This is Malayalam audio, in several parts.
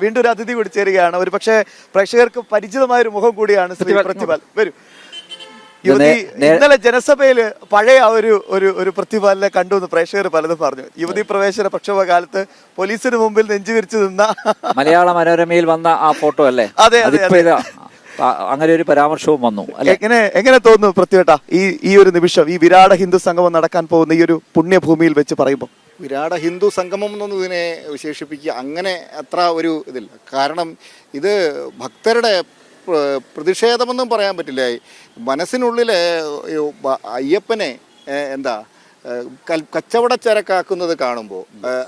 വീണ്ടും ഒരു അതിഥി കൂടി ചേരുകയാണ്. ഒരു പക്ഷേ പ്രേക്ഷകർക്ക് പരിചിതമായ ഒരു മുഖം കൂടിയാണ് ശ്രീ പ്രതിപാൽ. വരൂ. യുവതി ഇന്നലെ ജനസഭയിൽ പഴയ ഒരു പ്രതിപാലിനെ കണ്ടു എന്ന് പ്രേക്ഷകർ പലതും പറഞ്ഞു. യുവതി പ്രവേശന പ്രക്ഷോഭ കാലത്ത് പോലീസിന് മുമ്പിൽ നെഞ്ചുവിരിച്ചു നിന്ന മലയാള മനോരമയിൽ വന്ന ആ ഫോട്ടോ അല്ലേ? അതെ അതെ. അങ്ങനെ ഒരു പരാമർശവും വന്നു. എങ്ങനെ തോന്നുന്നു പൃഥ്വിയേട്ടാ ഈ ഒരു നിമിഷം, ഈ വിരാട ഹിന്ദു സംഗമം നടക്കാൻ പോകുന്ന ഈ ഒരു പുണ്യഭൂമിയിൽ വെച്ച് പറയുമ്പോൾ? വിരാട ഹിന്ദു സംഗമം എന്നൊന്നും ഇതിനെ വിശേഷിപ്പിക്കുക അങ്ങനെ അത്ര ഒരു ഇതില്ല. കാരണം ഇത് ഭക്തരുടെ പ്രതിഷേധമെന്നും പറയാൻ പറ്റില്ല. മനസ്സിനുള്ളിൽ അയ്യപ്പനെ കച്ചവടച്ചരക്കാക്കുന്നത് കാണുമ്പോൾ,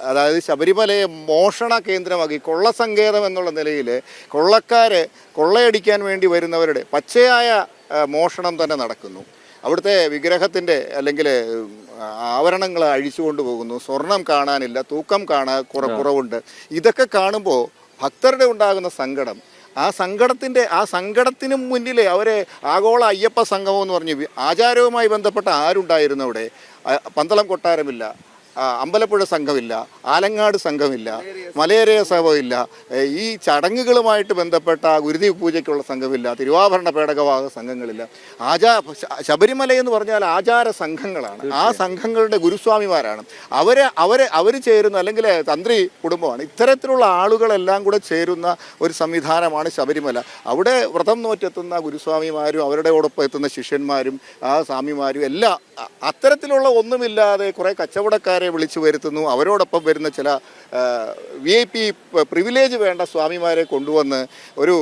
അതായത് ശബരിമലയെ മോഷണ കേന്ദ്രമാക്കി കൊള്ളസങ്കേതം എന്നുള്ള നിലയിൽ കൊള്ളയടിക്കാൻ വേണ്ടി വരുന്നവരുടെ പച്ചയായ മോഷണം തന്നെ നടക്കുന്നു. അവിടുത്തെ വിഗ്രഹത്തിൻ്റെ അല്ലെങ്കിൽ ആഭരണങ്ങൾ അഴിച്ചു കൊണ്ടുപോകുന്നു, സ്വർണം കാണാനില്ല, തൂക്കം കുറവുണ്ട്. ഇതൊക്കെ കാണുമ്പോൾ ഭക്തരുടെ ഉണ്ടാകുന്ന സങ്കടം, ആ സങ്കടത്തിന് മുന്നിൽ അവരെ ആഗോള അയ്യപ്പ സംഗമം എന്ന് പറഞ്ഞ് ആചാരവുമായി ബന്ധപ്പെട്ട ആരുണ്ടായിരുന്നു അവിടെ? പന്തളം കൊട്ടാരമില്ല, അമ്പലപ്പുഴ സംഘമില്ല, ആലങ്ങാട് സംഘമില്ല, മലയേറിയ സംഘമില്ല, ഈ ചടങ്ങുകളുമായിട്ട് ബന്ധപ്പെട്ട ഗുരുതി പൂജയ്ക്കുള്ള സംഘമില്ല, തിരുവാഭരണ പേടകവാഹ സംഘങ്ങളില്ല. ശബരിമല എന്ന് പറഞ്ഞാൽ ആചാര സംഘങ്ങളാണ്. ആ സംഘങ്ങളുടെ ഗുരുസ്വാമിമാരാണ് അവർ ചേരുന്ന, അല്ലെങ്കിൽ തന്ത്രി കുടുംബമാണ്. ഇത്തരത്തിലുള്ള ആളുകളെല്ലാം കൂടെ ചേരുന്ന ഒരു സംവിധാനമാണ് ശബരിമല. അവിടെ വ്രതം നോറ്റെത്തുന്ന ഗുരുസ്വാമിമാരും അവരുടെയോടൊപ്പം എത്തുന്ന ശിഷ്യന്മാരും ആ സ്വാമിമാരും എല്ലാം അത്തരത്തിലുള്ള ഒന്നുമില്ലാതെ കുറേ കച്ചവടക്കാരെ വിളിച്ചു വരുത്തുന്നു. അവരോടൊപ്പം വരുന്ന ചില VIP പ്രിവിലേജ് വേണ്ട സ്വാമിമാരെ കൊണ്ടുവന്ന് ഒരു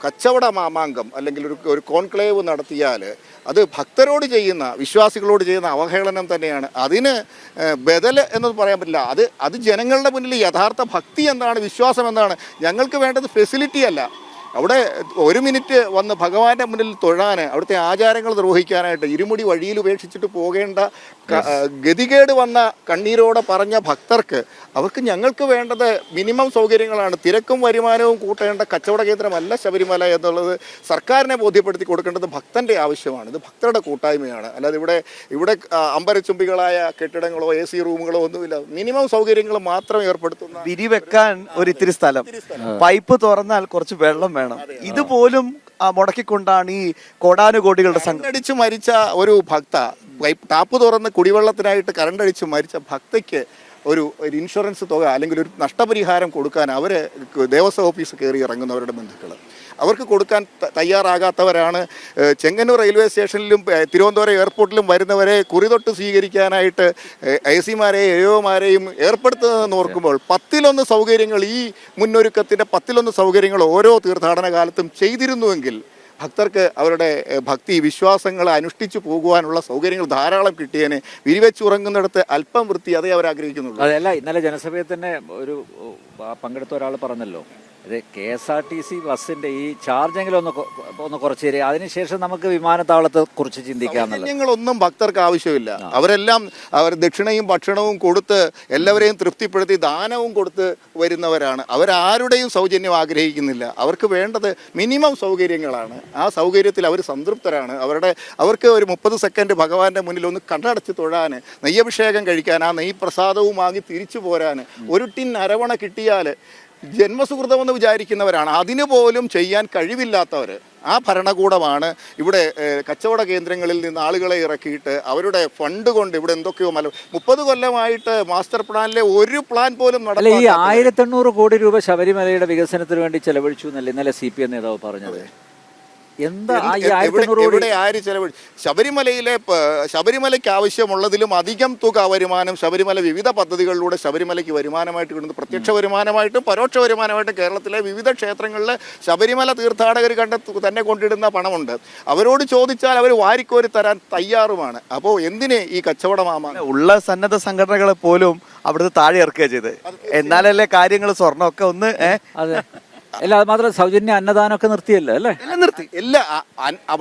കച്ചവട മാമാങ്കം അല്ലെങ്കിൽ ഒരു കോൺക്ലേവ് നടത്തിയാൽ അത് ഭക്തരോട് ചെയ്യുന്ന, വിശ്വാസികളോട് ചെയ്യുന്ന അവഹേളനം തന്നെയാണ്. അതിന് ബദൽ എന്ന് പറയാൻ പറ്റില്ല. അത് ജനങ്ങളുടെ മുന്നിൽ യഥാർത്ഥ ഭക്തി എന്താണ്, വിശ്വാസം എന്താണ്? ഞങ്ങൾക്ക് വേണ്ടത് ഫെസിലിറ്റി അല്ല. അവിടെ ഒരു മിനിറ്റ് വന്ന് ഭഗവാന്റെ മുന്നിൽ തൊഴാൻ, അവിടുത്തെ ആചാരങ്ങൾ നിർവഹിക്കാനായിട്ട് ഇരുമുടി വഴിയിൽ ഉപേക്ഷിച്ചിട്ട് പോകേണ്ട ഗതികേട് വന്ന കണ്ണീരോടെ പറഞ്ഞ ഭക്തർക്ക് അവർക്ക് ഞങ്ങൾക്ക് വേണ്ടത് മിനിമം സൗകര്യങ്ങളാണ്. തിരക്കും വരുമാനവും കൂട്ടേണ്ട കച്ചവട കേന്ദ്രമല്ല ശബരിമല എന്നുള്ളത് സർക്കാരിനെ ബോധ്യപ്പെടുത്തി കൊടുക്കേണ്ടത് ഭക്തൻ്റെ ആവശ്യമാണ്. ഇത് ഭക്തരുടെ കൂട്ടായ്മയാണ്. അല്ലാതെ ഇവിടെ അമ്പരച്ചുംബികളായ കെട്ടിടങ്ങളോ AC റൂമുകളോ ഒന്നുമില്ല. മിനിമം സൗകര്യങ്ങൾ മാത്രം ഏർപ്പെടുത്തുന്ന, വിരിവെക്കാൻ ഒരിത്തിരി സ്ഥലം, പൈപ്പ് തുറന്നാൽ കുറച്ച് വെള്ളം വേണം. ഇതുപോലും മുടക്കിക്കൊണ്ടാണ് ഈ കോടാനുകോടികളുടെ കരണ്ടടിച്ച് മരിച്ച ഒരു ഭക്ത, ടാപ്പ് തുറന്ന് കുടിവെള്ളത്തിനായിട്ട് കരണ്ടടിച്ച് മരിച്ച ഭക്തയ്ക്ക് ഒരു ഇൻഷുറൻസ് തുക അല്ലെങ്കിൽ ഒരു നഷ്ടപരിഹാരം കൊടുക്കാൻ അവർ ദേവസ്വം ഓഫീസ് കയറി ഇറങ്ങുന്നവരുടെ ബന്ധുക്കൾ അവർക്ക് കൊടുക്കാൻ തയ്യാറാകാത്തവരാണ്. ചെങ്ങന്നൂർ റെയിൽവേ സ്റ്റേഷനിലും തിരുവനന്തപുരം എയർപോർട്ടിലും വരുന്നവരെ കുറിതൊട്ട് സ്വീകരിക്കാനായിട്ട് AC-മാരെയും AO-മാരെയും ഏർപ്പെടുത്തുന്നതെന്ന് ഓർക്കുമ്പോൾ 10-1 സൗകര്യങ്ങൾ, ഈ മുന്നൊരുക്കത്തിൻ്റെ 10-1 സൗകര്യങ്ങൾ ഓരോ തീർത്ഥാടന കാലത്തും ചെയ്തിരുന്നുവെങ്കിൽ ഭക്തർക്ക് അവരുടെ ഭക്തി വിശ്വാസങ്ങൾ അനുഷ്ഠിച്ചു പോകുവാനുള്ള സൗകര്യങ്ങൾ ധാരാളം കിട്ടിയേനെ. വിരിവെച്ചുറങ്ങുന്നിടത്ത് അല്പം വൃത്തി, അതേ അവർ ആഗ്രഹിക്കുന്നുള്ളൂ. അതല്ല, ഇന്നലെ ജനസഭയിൽ തന്നെ പങ്കെടുത്ത ഒരാൾ പറഞ്ഞല്ലോ, ഇത് KSRTC ബസ്സിന്റെ ഈ ചാർജെങ്കിലും ഒന്ന് കുറച്ച് തരിക, അതിനുശേഷം നമുക്ക് വിമാനത്താവളത്തെ കുറിച്ച് ചിന്തിക്കാമെന്നുള്ളത്. സൗകര്യങ്ങളൊന്നും ഭക്തർക്ക് ആവശ്യമില്ല. അവരെല്ലാം ദക്ഷിണയും ഭക്ഷണവും കൊടുത്ത് എല്ലാവരെയും തൃപ്തിപ്പെടുത്തി ദാനവും കൊടുത്ത് വരുന്നവരാണ്. അവരാരുടെയും സൗജന്യം ആഗ്രഹിക്കുന്നില്ല. അവർക്ക് വേണ്ടത് മിനിമം സൗകര്യങ്ങളാണ്. ആ സൗകര്യത്തിൽ അവർ സംതൃപ്തരാണ്. അവർക്ക് ഒരു 30 സെക്കൻഡ് ഭഗവാന്റെ മുന്നിൽ ഒന്ന് കണ്ണടച്ച് തൊഴാൻ, നെയ്യഭിഷേകം കഴിക്കാൻ, ആ നെയ്യ് പ്രസാദവും വാങ്ങി തിരിച്ചു പോരാൻ, ഒരു ടിൻ അരവണ കിട്ടിയാൽ ജന്മസുഹൃതമെന്ന് വിചാരിക്കുന്നവരാണ്. അതിനു പോലും ചെയ്യാൻ കഴിവില്ലാത്തവർ. ആ ഭരണകൂടമാണ് ഇവിടെ കച്ചവട കേന്ദ്രങ്ങളിൽ നിന്ന് ആളുകളെ ഇറക്കിയിട്ട് അവരുടെ ഫണ്ട് കൊണ്ട് ഇവിടെ എന്തൊക്കെയോ 30 കൊല്ലമായിട്ട് മാസ്റ്റർ പ്ലാനിലെ ഒരു പ്ലാൻ പോലും നടന്നില്ല. ഈ 1800 കോടി രൂപ ശബരിമലയുടെ വികസനത്തിന് വേണ്ടി ചെലവഴിച്ചു എന്നല്ലേ ഇന്നലെ CPM നേതാവ് പറഞ്ഞത്? ഇവിടെ ആര് ചെലവഴിച്ചു? ശബരിമലയ്ക്ക് ആവശ്യമുള്ളതിലും അധികം തുക വരുമാനം ശബരിമല വിവിധ പദ്ധതികളിലൂടെ ശബരിമലയ്ക്ക് വരുമാനമായിട്ട് കിട്ടുന്നത്. പ്രത്യക്ഷ വരുമാനമായിട്ടും പരോക്ഷ വരുമാനമായിട്ടും കേരളത്തിലെ വിവിധ ക്ഷേത്രങ്ങളിലെ ശബരിമല തീർത്ഥാടകർ തന്നെ കൊണ്ടിടുന്ന പണമുണ്ട്. അവരോട് ചോദിച്ചാൽ അവർ വാരിക്കോരി തരാൻ തയ്യാറുമാണ്. അപ്പോൾ എന്തിന് ഈ കച്ചവട മാമാങ്കം? ഉള്ള സന്നദ്ധ സംഘടനകളെ പോലും അവിടുന്ന് താഴെ ഇറക്കുക ചെയ്ത്, എന്നാലല്ലേ കാര്യങ്ങൾ സ്വർണ്ണമൊക്കെ ഒന്ന് അല്ല, അത് മാത്രം സൗജന്യ അന്നദാനമൊക്കെ നിർത്തിയല്ലോ അല്ലേ? നിർത്തി.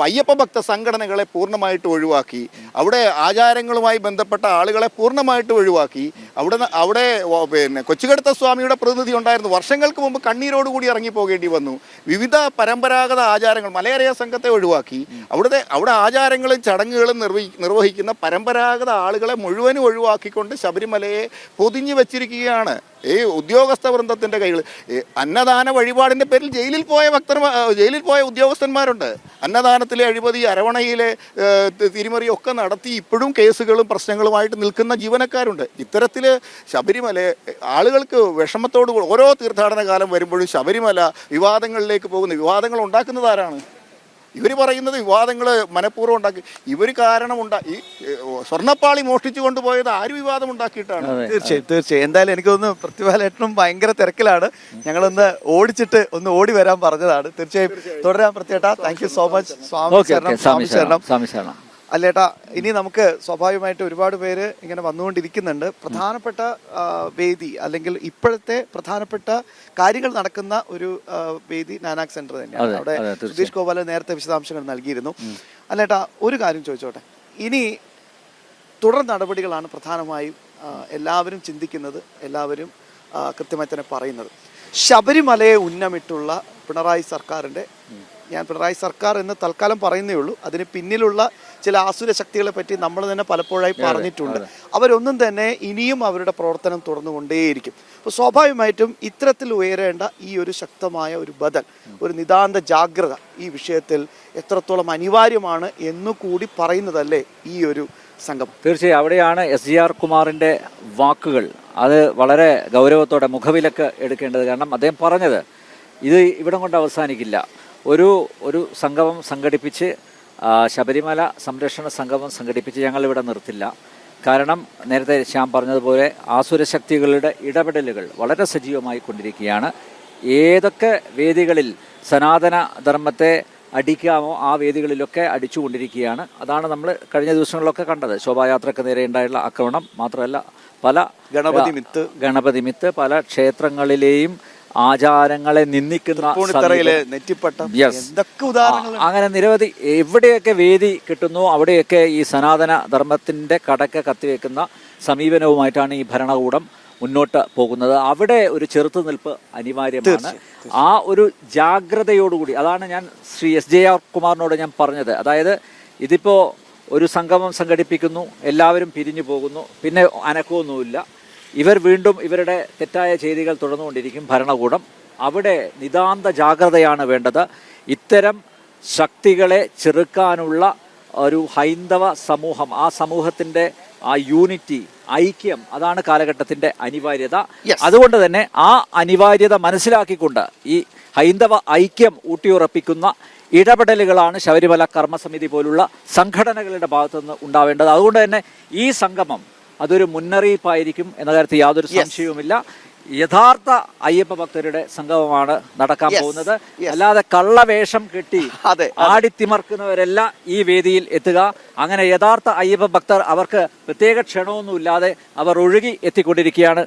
അയ്യപ്പ ഭക്ത സംഘടനകളെ പൂർണ്ണമായിട്ട് ഒഴിവാക്കി. അവിടെ ആചാരങ്ങളുമായി ബന്ധപ്പെട്ട ആളുകളെ പൂർണ്ണമായിട്ട് ഒഴിവാക്കി. അവിടെ കൊച്ചുകടുത്ത സ്വാമിയുടെ പ്രതിനിധി ഉണ്ടായിരുന്നു. വർഷങ്ങൾക്ക് മുമ്പ് കണ്ണീരോടുകൂടി ഇറങ്ങിപ്പോകേണ്ടി വന്നു. വിവിധ പരമ്പരാഗത ആചാരങ്ങൾ, മലയേറിയ സംഘത്തെ ഒഴിവാക്കി. അവിടെ ആചാരങ്ങളും ചടങ്ങുകളും നിർവഹിക്കുന്ന പരമ്പരാഗത ആളുകളെ മുഴുവനും ഒഴിവാക്കിക്കൊണ്ട് ശബരിമലയെ പൊതിഞ്ഞു വെച്ചിരിക്കുകയാണ്. ഈ ഉദ്യോഗസ്ഥ വൃന്ദത്തിൻ്റെ കൈകൾ. അന്നദാന വഴിപാടിൻ്റെ പേരിൽ ജയിലിൽ പോയ ഉദ്യോഗസ്ഥന്മാരുണ്ട്. അന്നദാനത്തിലെ അഴിമതി, അരവണയിലെ തിരിമറിയൊക്കെ നടത്തി ഇപ്പോഴും കേസുകളും പ്രശ്നങ്ങളുമായിട്ട് നിൽക്കുന്ന ജീവനക്കാരുണ്ട്. ഇത്തരത്തിൽ ശബരിമല ആളുകൾക്ക് വിഷമത്തോട് ഓരോ തീർത്ഥാടന കാലം വരുമ്പോഴും ശബരിമല വിവാദങ്ങളിലേക്ക് പോകുന്നു. വിവാദങ്ങൾ ഉണ്ടാക്കുന്നത് ആരാണ്? ഇവർ പറയുന്നത് വിവാദങ്ങൾ മനഃപൂർവ്വം ഉണ്ടാക്കി. ഇവർ ഈ സ്വർണ്ണപ്പാളി മോഷ്ടിച്ചു കൊണ്ടുപോയത് ആര് വിവാദം ഉണ്ടാക്കിയിട്ടാണ്? തീർച്ചയായും. എന്തായാലും എനിക്ക് തോന്നുന്നു പ്രതിഭാലേട്ടനും ഭയങ്കര തിരക്കിലാണ്. ഞങ്ങളൊന്ന് ഓടിച്ചിട്ട് ഒന്ന് ഓടി വരാൻ പറഞ്ഞതാണ്. തീർച്ചയായും തുടരാൻ പ്രത്യേകത. Thank you so much. സ്വാമി ശരണം. അല്ലേട്ടാ, ഇനി നമുക്ക് സ്വാഭാവികമായിട്ട് ഒരുപാട് പേര് ഇങ്ങനെ വന്നുകൊണ്ടിരിക്കുന്നുണ്ട്. പ്രധാനപ്പെട്ട വേദി അല്ലെങ്കിൽ ഇപ്പോഴത്തെ പ്രധാനപ്പെട്ട കാര്യങ്ങൾ നടക്കുന്ന ഒരു വേദി നാനാക് സെന്റർ തന്നെയാണ്. അവിടെ സുധീഷ് ഗോപാൽ നേരത്തെ വിശദാംശങ്ങൾ നൽകിയിരുന്നു. അല്ലേട്ടാ, ഒരു കാര്യം ചോദിച്ചോട്ടെ. ഇനി തുടർ നടപടികളാണ് പ്രധാനമായും എല്ലാവരും ചിന്തിക്കുന്നത്, എല്ലാവരും കൃത്യമായി തന്നെ പറയുന്നത്. ശബരിമലയെ ഉന്നമിട്ടുള്ള പിണറായി സർക്കാരിൻ്റെ, ഞാൻ പിണറായി സർക്കാർ എന്ന് തൽക്കാലം പറയുന്നേ ഉള്ളൂ, അതിന് പിന്നിലുള്ള ചില ആസുര ശക്തികളെ പറ്റി നമ്മൾ തന്നെ പലപ്പോഴായി പറഞ്ഞിട്ടുണ്ട്. അവരൊന്നും തന്നെ ഇനിയും അവരുടെ പ്രവർത്തനം തുടർന്നുകൊണ്ടേയിരിക്കും. അപ്പോൾ സ്വാഭാവികമായിട്ടും ഇത്തരത്തിൽ ഉയരേണ്ട ഈ ഒരു ശക്തമായ ഒരു ബദൽ, ഒരു നിതാന്ത ജാഗ്രത ഈ വിഷയത്തിൽ എത്രത്തോളം അനിവാര്യമാണ് എന്നുകൂടി പറയുന്നതല്ലേ ഈ ഒരു സംഘം. തീർച്ചയായും അവിടെയാണ് SGR കുമാറിൻ്റെ വാക്കുകൾ അത് വളരെ ഗൗരവത്തോടെ മുഖവിലക്ക് എടുക്കേണ്ടത്. കാരണം അദ്ദേഹം പറഞ്ഞത് ഇത് ഇവിടം കൊണ്ട് അവസാനിക്കില്ല. ഒരു സംഗമം സംഘടിപ്പിച്ച് ശബരിമല സംരക്ഷണ സംഗമം സംഘടിപ്പിച്ച് ഞങ്ങളിവിടെ നിർത്തില്ല. കാരണം നേരത്തെ ശ്യാം പറഞ്ഞതുപോലെ ആസുരശക്തികളുടെ ഇടപെടലുകൾ വളരെ സജീവമായി കൊണ്ടിരിക്കുകയാണ്. ഏതൊക്കെ വേദികളിൽ സനാതന ധർമ്മത്തെ അടിക്കാമോ ആ വേദികളിലൊക്കെ അടിച്ചുകൊണ്ടിരിക്കുകയാണ്. അതാണ് നമ്മൾ കഴിഞ്ഞ ദിവസങ്ങളിലൊക്കെ കണ്ടത്. ശോഭായാത്രയ്ക്ക് നേരെ ഉണ്ടായുള്ള ആക്രമണം മാത്രമല്ല, പല ഗണപതി മിത്ത് പല ക്ഷേത്രങ്ങളിലെയും ആചാരങ്ങളെ നിന്ദിക്കുന്ന അങ്ങനെ നിരവധി എവിടെയൊക്കെ വേദി കിട്ടുന്നു അവിടെയൊക്കെ ഈ സനാതന ധർമ്മത്തിന്റെ കടക്ക് കത്തിവെക്കുന്ന സമീപനവുമായിട്ടാണ് ഈ ഭരണകൂടം മുന്നോട്ട് പോകുന്നത്. അവിടെ ഒരു ചെറുത്തുനിൽപ്പ് അനിവാര്യമാണ്. ആ ഒരു ജാഗ്രതയോടുകൂടി, അതാണ് ഞാൻ ശ്രീ SJR കുമാറിനോട് ഞാൻ പറഞ്ഞത്. അതായത് ഇതിപ്പോ ഒരു സംഗമം സംഘടിപ്പിക്കുന്നു, എല്ലാവരും പിരിഞ്ഞു പോകുന്നു, പിന്നെ അനക്കമൊന്നുമില്ല. ഇവർ വീണ്ടും ഇവരുടെ തെറ്റായ ചെയ്തികൾ തുടർന്നുകൊണ്ടിരിക്കും ഭരണകൂടം. അവിടെ നിതാന്ത ജാഗ്രതയാണ് വേണ്ടത്. ഇത്തരം ശക്തികളെ ചെറുക്കാനുള്ള ഒരു ഹൈന്ദവ സമൂഹം, ആ സമൂഹത്തിൻ്റെ ആ യൂണിറ്റി, ഐക്യം, അതാണ് കാലഘട്ടത്തിൻ്റെ അനിവാര്യത. അതുകൊണ്ട് തന്നെ ആ അനിവാര്യത മനസ്സിലാക്കിക്കൊണ്ട് ഈ ഹൈന്ദവ ഐക്യം ഊട്ടിയുറപ്പിക്കുന്ന ഇടപെടലുകളാണ് ശബരിമല കർമ്മസമിതി പോലുള്ള സംഘടനകളുടെ ഭാഗത്തുനിന്ന് ഉണ്ടാവേണ്ടത്. അതുകൊണ്ട് തന്നെ ഈ സംഗമം അതൊരു മുന്നറിയിപ്പായിരിക്കും എന്ന കാര്യത്തിൽ യാതൊരു സംശയവുമില്ല. യഥാർത്ഥ അയ്യപ്പ ഭക്തരുടെ സംഗമമാണ് നടക്കാൻ പോകുന്നത്. അല്ലാതെ കള്ളവേഷം കെട്ടി ആടിത്തിമർക്കുന്നവരെല്ലാം ഈ വേദിയിൽ എത്തുക. അങ്ങനെ യഥാർത്ഥ അയ്യപ്പ ഭക്തർ, അവർക്ക് പ്രത്യേക ക്ഷണമൊന്നുമില്ലാതെ അവർ ഒഴുകി എത്തിക്കൊണ്ടിരിക്കുകയാണ്.